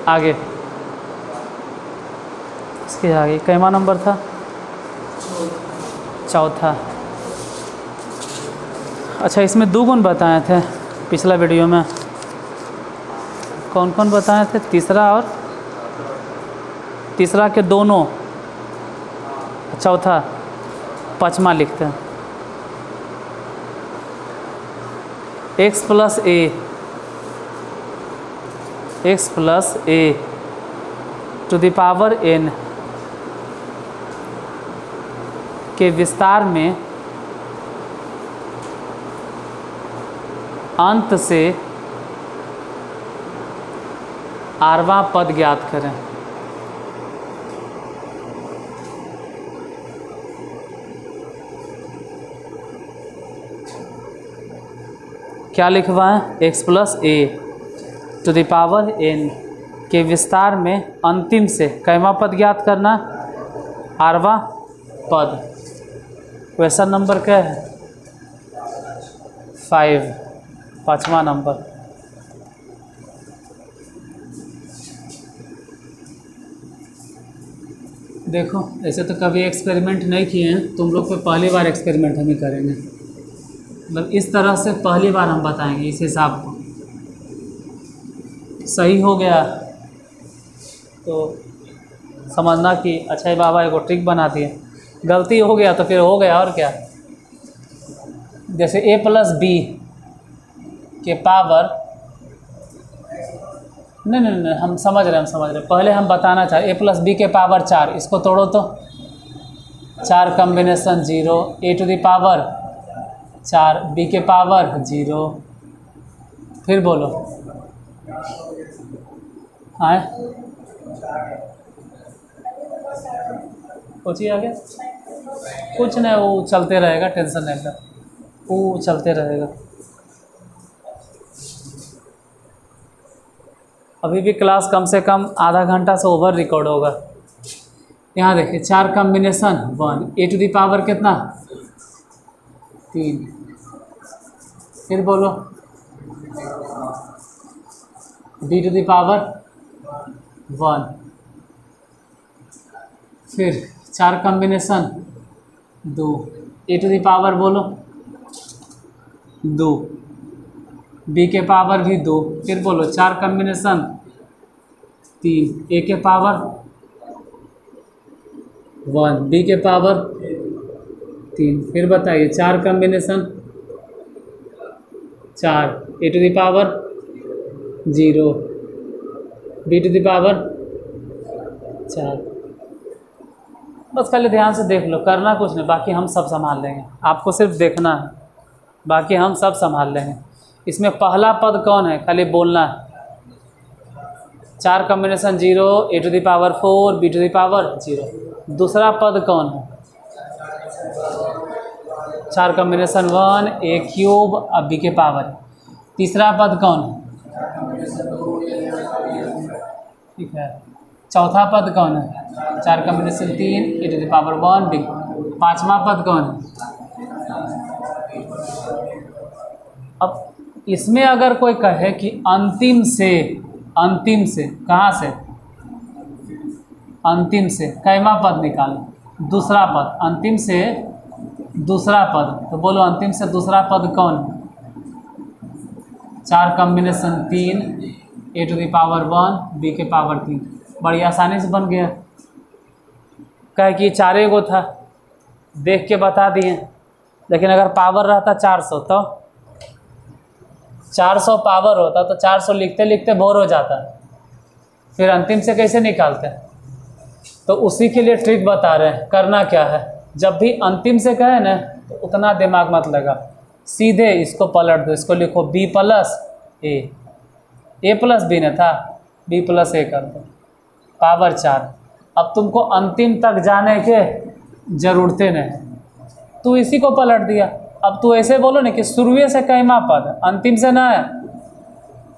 आगे इसके आगे कैमा नंबर था? चौथा। अच्छा, इसमें 2 गुण बताए थे पिछला वीडियो में, कौन कौन बताए थे? तीसरा और तीसरा के दोनों, चौथा पाँचवा लिखते हैं। x plus A to the power n के विस्तार में अंत से आरवां पद ज्ञात करें। क्या लिखवा है? x plus A to the power n के विस्तार में अंतिम से कैमा पद ज्ञात करना? आरवां पद। क्वेश्चन नंबर क्या है? 5, 5वां नंबर। देखो, ऐसे तो कभी एक्सपेरिमेंट नहीं किए हैं, तुम लोग पे पहली बार एक्सपेरिमेंट हम ही करेंगे। मतलब इस तरह से पहली बार हम बताएंगे इस हिसाब को। सही हो गया तो समझना कि अच्छा ही बाबा एगो ट्रिक बना दिए, गलती हो गया तो फिर हो गया और क्या। जैसे a प्लस बी के पावर, नहीं, हम समझ रहे हैं। पहले हम बताना चाहे a प्लस बी के पावर 4, इसको तोड़ो तो 4 combination 0, a to the power 4, b के पावर 0। फिर बोलो, हाँ सोचिए आगे। कुछ नहीं, वो चलते रहेगा, टेंशन नहीं ले, वो चलते रहेगा। अभी भी क्लास कम से कम आधा घंटा से ओवर रिकॉर्ड होगा। यहाँ देखिए 4 combination 1, A to the power कितना? 3। फिर बोलो बी टू द पावर 1, फिर 4 combination 2, A to the power बोलो 2, बी के पावर भी 2। फिर बोलो 4 कॉम्बिनेशन 3, ए के पावर 1, बी के पावर 3। फिर बताइए 4 combination 4, A to the power 0, B to the power 4। बस खाली ध्यान से देख लो, करना कुछ नहीं, बाकी हम सब संभाल लेंगे। आपको सिर्फ देखना है, बाकी हम सब संभाल लेंगे। इसमें पहला पद कौन है, खाली बोलना है। 4 combination 0, A to the power 4, B to the power 0। दूसरा पद कौन है? 4 कॉम्बिनेशन 1, ए क्यूब, अब बी के पावर। तीसरा पद कौन है? ठीक है। चौथा पद कौन है? 4 combination 3, A to the power 1, B. पाँचवा पद कौन है? अब इसमें अगर कोई कहे कि अंतिम से कहाँ से? अंतिम से कैमा पद निकालो? दूसरा पद। अंतिम से दूसरा पद, तो बोलो अंतिम से दूसरा पद कौन? 4 combination 3, A to the power 1, B के पावर 3। बड़ी आसानी से बन गया। कहे कि 4 गो था, देख के बता दिए, लेकिन अगर पावर रहता 400 तो 400 पावर होता तो 400 लिखते लिखते बोर हो जाता, फिर अंतिम से कैसे निकालते? तो उसी के लिए ट्रिक बता रहे हैं। करना क्या है, जब भी अंतिम से कहे ना तो उतना दिमाग मत लगा, सीधे इसको पलट दो। इसको लिखो बी प्लस ए प्लस बी न था, बी प्लस ए कर दो, पावर 4। अब तुमको अंतिम तक जाने के ज़रूरतें नहीं, तू इसी को पलट दिया। अब तू ऐसे बोलो ना कि शुरू से कैमा पद, अंतिम से ना है,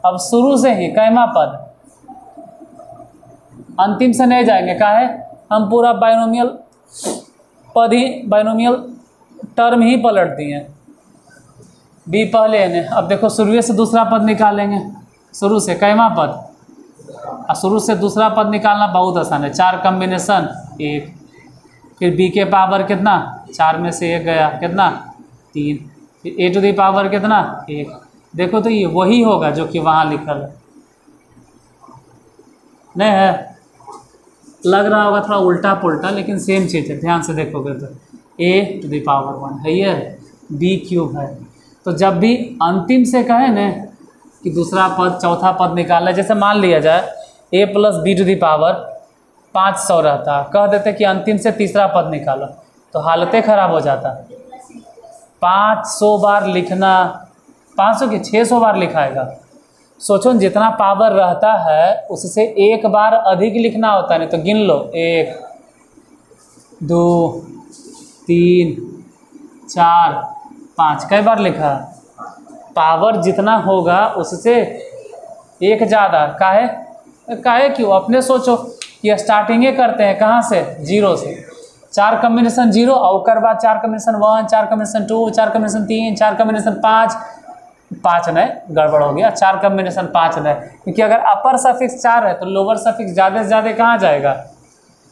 अब शुरू से ही कैमा पद, अंतिम से नहीं जाएंगे। काहे? हम पूरा बाइनोमियल पद ही, बाइनोमियल टर्म ही पलट दिए। बी पहले ने, अब देखो शुरू से दूसरा पद निकालेंगे, शुरू से कैमा पद और शुरू से दूसरा पद निकालना बहुत आसान है। 4 कॉम्बिनेशन 1, फिर b के पावर कितना, 4 में से 1 गया कितना 3, फिर a टू दी पावर कितना 1। देखो तो ये वही होगा जो कि वहाँ लिखल है, नहीं है? लग रहा होगा थोड़ा उल्टा पुल्टा, लेकिन सेम चीज़ है। ध्यान से देखोगे तो a टू दी पावर 1 है, ये b क्यूब है। तो जब भी अंतिम से कहे न कि दूसरा पद चौथा पद निकालना, जैसे मान लिया जाए a plus B to the power 500 रहता, कह देते कि अंतिम से तीसरा पद निकालो, तो हालतें ख़राब हो जाता। 500 बार लिखना, 500 की 600 बार लिखाएगा। सोचो जितना पावर रहता है उससे एक बार अधिक लिखना होता है, नहीं तो गिन लो 1 2 3 4 5, कई बार लिखा। पावर जितना होगा उससे एक ज़्यादा, काहे क्यों? अपने सोचो कि स्टार्टिंगे करते हैं कहाँ से, 0 से। 4 कॉम्बिनेशन 0 और कर बाद 4 कॉम्बिनेशन 1, 4 कॉम्बिनेशन 2, 4 कॉम्बिनेशन 3, 4 कॉम्बिनेशन 5 नहीं, गड़बड़ हो गया, 4 कॉम्बिनेशन 5 नहीं, क्योंकि अगर अपर सफिक्स 4 है तो लोअर सफिक्स ज़्यादा से ज़्यादा कहाँ जाएगा,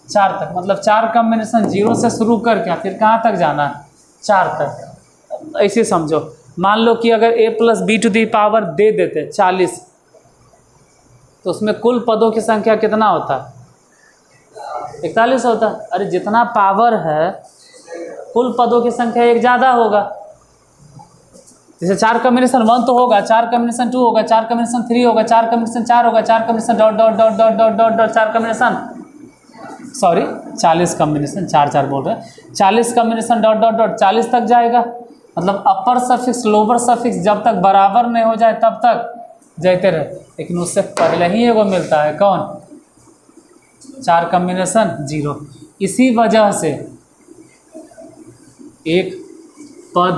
4 तक। मतलब 4 कॉम्बिनेशन 0 से शुरू करके फिर कहाँ तक जाना, 4 तक। ऐसे समझो, मान लो कि अगर a plus B to the power दे देते 40, तो उसमें कुल पदों की संख्या कितना होता, 41 होता। अरे जितना पावर है कुल पदों की संख्या एक ज़्यादा होगा। जैसे 4 कॉम्बिनेशन 1 तो होगा, 4 कॉम्बिनेशन 2 होगा, 4 कॉम्बिनेशन 3 होगा, 4 कॉम्बिनेशन 4 होगा, 4 combination dot dot dot dot dot dot dot 4 combination, sorry 40 combination, 4 बोल रहे हैं, 40 कॉम्बिनेशन डॉट डॉट डॉट 40 तक जाएगा। मतलब अपर सफिक्स लोअर सफिक्स जब तक बराबर नहीं हो जाए तब तक जाते रहे, लेकिन उससे पहले ही एगो मिलता है, कौन, 4 कॉम्बिनेशन 0। इसी वजह से एक पद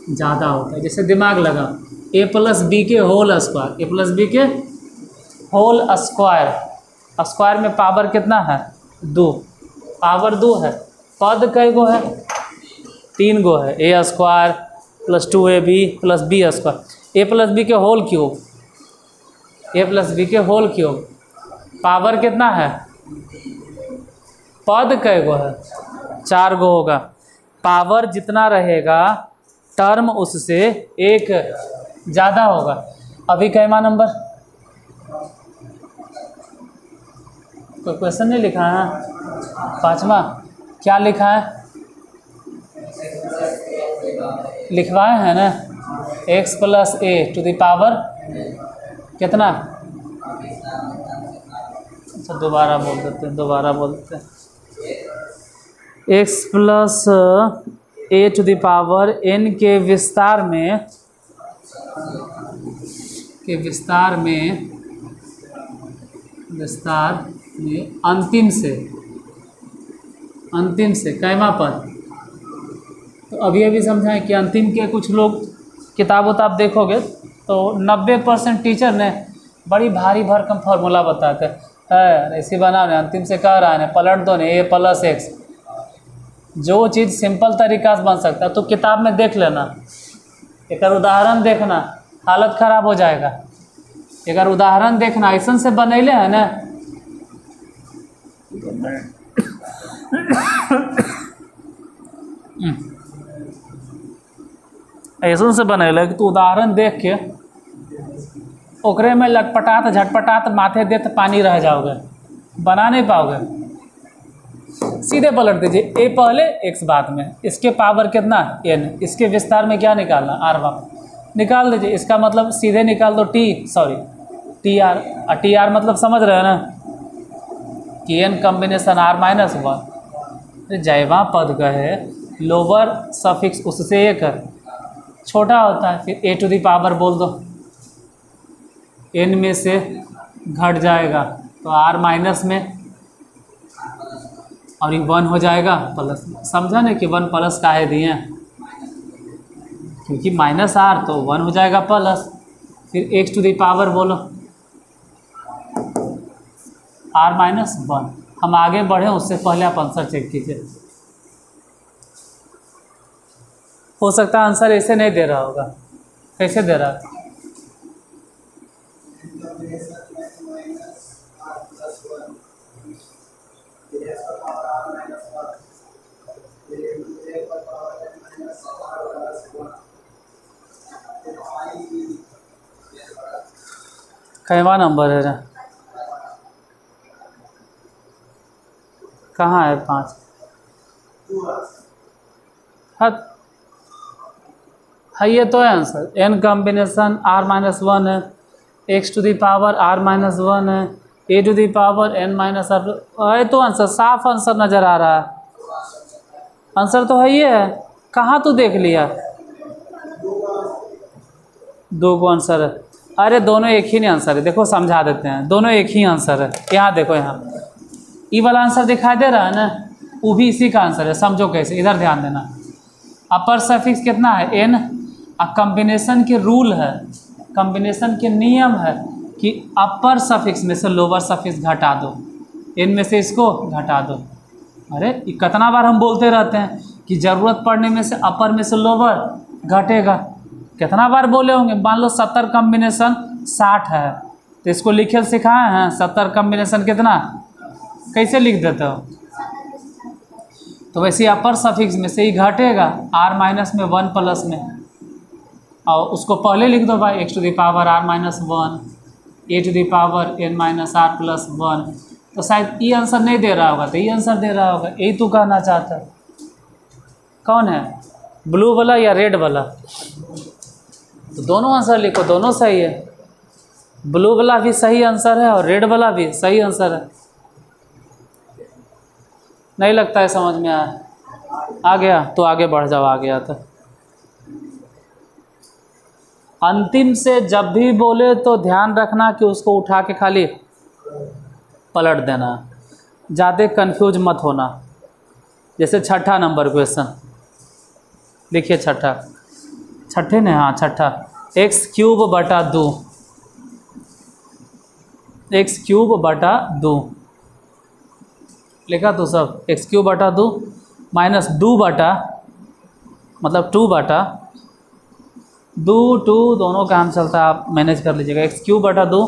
ज़्यादा होता है। जैसे दिमाग लगा, a प्लस बी के whole square, a plus B के होल स्क्वायर, स्क्वायर में पावर कितना है 2, पावर 2 है, पद कई गो है, 3 गो है, a square plus 2ab plus B square, a plus B के whole cube, a plus B के होल क्यूब, पावर कितना है, पद कई गो है, 4 गो होगा। पावर जितना रहेगा टर्म उससे एक ज़्यादा होगा। अभी कैमा नंबर, कोई क्वेश्चन नहीं लिखा है, 5वां क्या लिखा है, लिखवाए हैं ना, x plus A to the power कितना, अच्छा दोबारा बोल देते हैं, x plus A to the power n के विस्तार में अंतिम से कैमा पद। तो अभी समझाएं कि अंतिम के कुछ लोग किताब उताब देखोगे तो 90% टीचर ने बड़ी भारी भरकम फार्मूला बताते हैं, ऐसे बना ने अंतिम से कह रहा है पलट दो ने a प्लस एक्स। जो चीज़ सिंपल तरीका से बन सकता है तो किताब में देख लेना, एक उदाहरण देखना, हालत ख़राब हो जाएगा। एक उदाहरण देखना, ऐसा से बनैले है ना ऐसा से बनैले कि तू उदाहरण देख के ओकरे में लटपटात झटपटात माथे देत पानी रह जाओगे, बना नहीं पाओगे। सीधे पलट दीजिए, a पहले x बाद में, इसके पावर कितना n, इसके विस्तार में क्या निकालना r वापस निकाल दीजिए। इसका मतलब सीधे निकाल दो tr, tr मतलब समझ रहे हो ना कि n कॉम्बिनेशन r माइनस 1। जैवा पद कहे लोअर सफिक्स उससे एक छोटा होता है, फिर a टू दी पावर बोल दो, n में से घट जाएगा तो r माइनस में, और ये 1 हो जाएगा प्लस। समझा ना कि 1 प्लस काहे दिए हैं, क्योंकि माइनस r तो 1 हो जाएगा प्लस, फिर x टू दी पावर बोलो r माइनस 1। हम आगे बढ़े उससे पहले आप आंसर चेक कीजिए, हो सकता है आंसर ऐसे नहीं दे रहा होगा। कैसे दे रहा है, कैवा नंबर है रे? कहाँ है 5? हाँ ये तो है आंसर। n कॉम्बिनेशन r-1 है, x to the power r-1 है, a to the power n minus r। ये तो आंसर, साफ आंसर नज़र आ रहा है। आंसर तो है ये है। कहाँ तू देख लिया? 2 को आंसर है। अरे दोनों एक ही नहीं आंसर है, देखो समझा देते हैं, दोनों एक ही आंसर है। यहाँ देखो, यहाँ ई वाला आंसर दिखाई दे रहा है ना, वो भी इसी का आंसर है। समझो कैसे, इधर ध्यान देना। अपर सफिक्स कितना है? n। कॉम्बिनेशन के रूल है, कॉम्बिनेशन के नियम है कि अपर सफिक्स में से लोअर सफिक्स घटा दो, n में से इसको घटा दो। अरे कितना बार हम बोलते रहते हैं कि ज़रूरत पड़ने में से अपर में से लोअर घटेगा। कितना बार बोले होंगे। मान लो 70 कॉम्बिनेशन 60 है, तो इसको लिखे सिखाए हैं 70 कॉम्बिनेशन कितना, कैसे लिख देते हो? तो वैसे अपर सफिक्स में से ही घटेगा r माइनस में 1 प्लस में, और उसको पहले लिख दो भाई, x to the power r-1, a to the power n minus r plus 1। तो शायद ये आंसर नहीं दे रहा होगा, तो ये आंसर दे रहा होगा। यही तू कहना चाहता है। कौन है, ब्लू वाला या रेड वाला? तो दोनों आंसर लिखो, दोनों सही है। ब्लू वाला भी सही आंसर है और रेड वाला भी सही आंसर है। नहीं लगता है समझ में आया? आ गया तो आगे बढ़ जाओ। आ गया तो अंतिम से जब भी बोले तो ध्यान रखना कि उसको उठा के खाली पलट देना, ज़्यादा कंफ्यूज मत होना। जैसे छठा नंबर क्वेश्चन देखिए, छठे ने, हाँ छठा, x³ बटा 2, x³ बटा 2 लिखा तो सब, x³ बटा 2 माइनस 2 बटा, मतलब 2 बटा 2 दोनों काम चलता है, आप मैनेज कर लीजिएगा। x³ बटा 2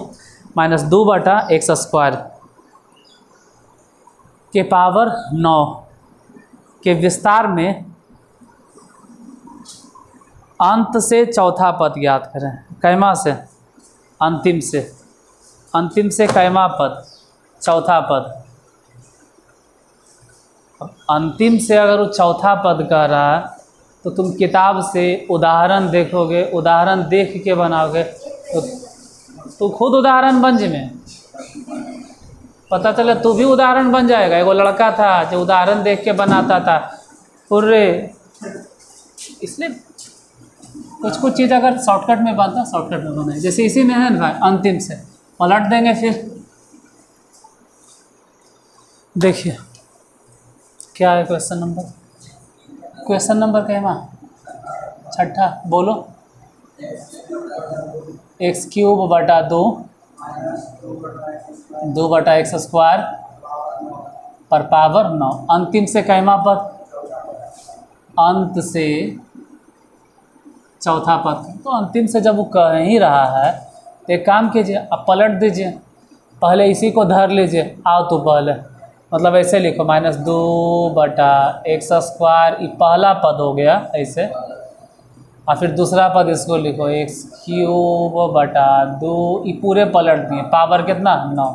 माइनस 2 बटा x² के पावर 9 के विस्तार में अंत से चौथा पद ज्ञात करें। कैमा से? अंतिम से। अंतिम से कैमा पद? चौथा पद। अब अंतिम से अगर वो चौथा पद कह रहा है तो तुम किताब से उदाहरण देखोगे, उदाहरण देख के बनाओगे, तो खुद उदाहरण बन जिमे, पता चले तू भी उदाहरण बन जाएगा। एगो लड़का था जो उदाहरण देख के बनाता था, पूरे। इसलिए कुछ चीज़ अगर शॉर्टकट में बनता, शॉर्टकट में बनाए। जैसे इसी में है ना भाई, अंतिम से पलट देंगे। फिर देखिए क्या है क्वेश्चन नंबर, क्वेश्चन नंबर कहना छठा, बोलो। x³ बटा 2, 2 बटा x² पर पावर 9। अंतिम से कैमा पद? अंत से चौथा पद। तो अंतिम से जब वो कह ही रहा है तो एक काम कीजिए, अब पलट दीजिए, पहले इसी को धर लीजिए। आओ तो पहले, मतलब ऐसे लिखो, -2 बटा x² ये पहला पद हो गया ऐसे, और फिर दूसरा पद इसको लिखो x³ बटा 2, ये पूरे पलट दिए, पावर कितना 9।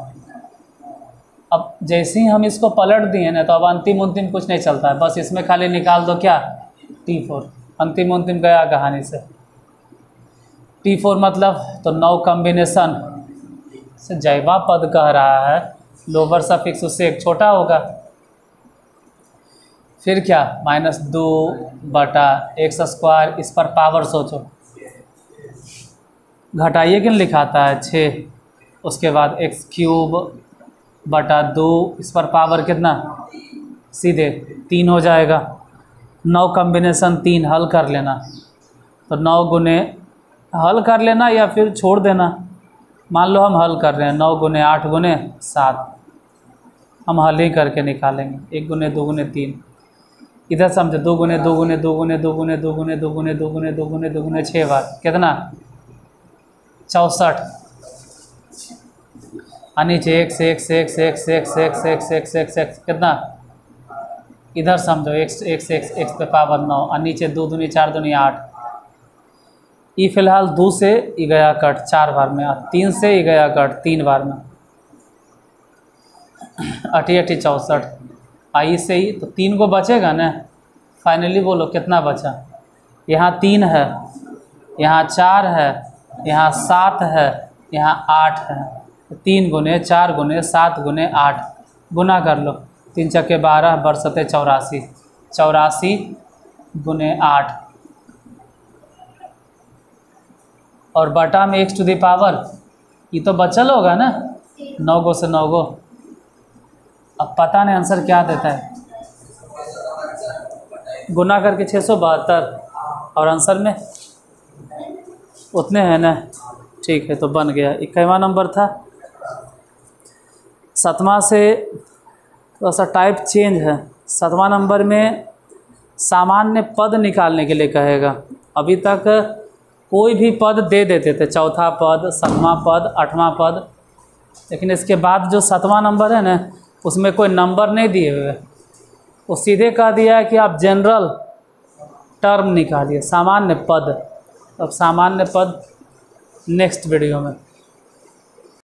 अब जैसे ही हम इसको पलट दिए ना, तो अब अंतिम कुछ नहीं चलता है, बस इसमें खाली निकाल दो क्या, T4। अंतिम गया कहानी से। T4 मतलब तो 9 कॉम्बिनेशन से जैवा पद कह रहा है, लोअर सफिक्स उससे एक छोटा होगा। फिर क्या, -2 बटा x², इस पर पावर सोचो, घटाइए किन लिखाता है 6। उसके बाद x³ बटा 2, इस पर पावर कितना, सीधे 3 हो जाएगा। 9 कॉम्बिनेशन 3 हल कर लेना, तो 9 गुने हल कर लेना या फिर छोड़ देना। मान लो हम हल कर रहे हैं, 9 गुने 8 गुने 7, हम हल ही करके निकालेंगे। 1 गुने 2 गुने 3, इधर समझो 2 गुने 2 गुने 2 गुने 2 गुने 2 गुने 2 गुने 2 गुने 2 गुने 2 गुने 6 बार, कितना 64। और नीचे 1 से 1 से 1 से 1 से 1 से 1 से 1 से 1 से 1 से 1 कितना, इधर समझो 1 से 1 से 1 पे पावर 9, और नीचे 2 दूनी 4 दूनी 8, ई फिलहाल 2 से ई गया कट 4 बार में, 3 से ई गया कट 3 बार में, 88 64, आई से ही तो 3 को बचेगा ना। फाइनली बोलो कितना बचा। यहाँ 3 है, यहाँ 4 है, यहाँ 7 है, यहाँ 8 है। 3 गुने 4 गुने 7 गुने 8 गुना कर लो। 3 चक्के 12 बरसते 84, 84 गुने 8 और बटा में x टू दी पावर, ये तो बचल होगा ना 9 गो से 9 गो। अब पता नहीं आंसर क्या देता है, गुना करके 672 और आंसर में उतने हैं ना। ठीक है, तो बन गया। 21वां नंबर था। 7वां से थोड़ा सा टाइप चेंज है। 7वां नंबर में सामान्य पद निकालने के लिए कहेगा। अभी तक कोई भी पद दे देते थे, चौथा पद, 7वां पद, 8वां पद, लेकिन इसके बाद जो 7वां नंबर है ना, उसमें कोई नंबर नहीं दिए हुए। वो सीधे कह दिया है कि आप जनरल टर्म निकालिए, सामान्य पद। अब सामान्य पद नेक्स्ट वीडियो में।